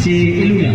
C'est Eloula.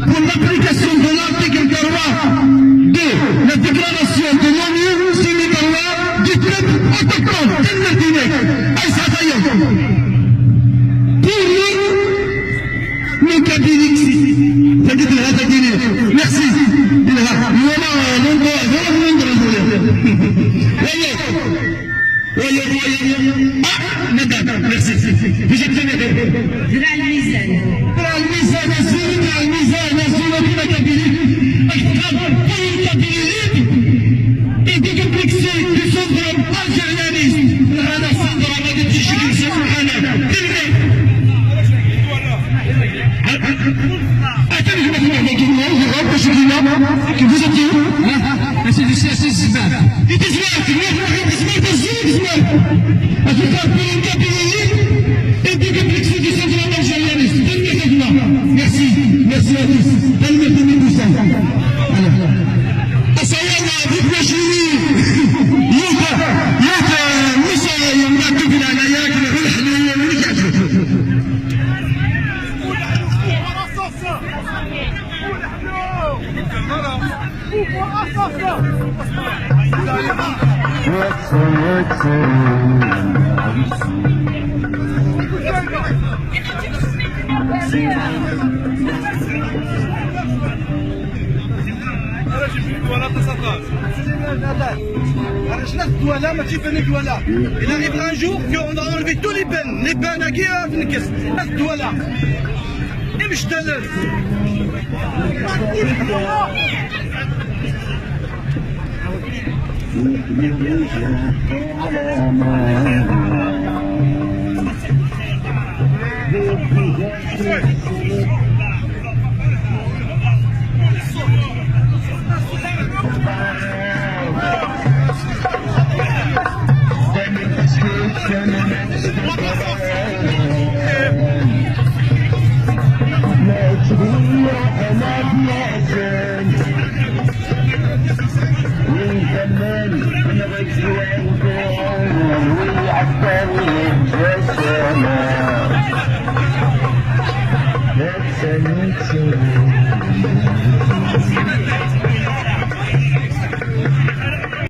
Pour l'application de l'article 3 de la déclaration de l'ONU sur les droits du peuple autochtone, merci. Madame, merci. Vous êtes merci à Il arrivera un jour qu'on va enlever tous les peines à qui à Fnikes. Voilà. Et je te le Let's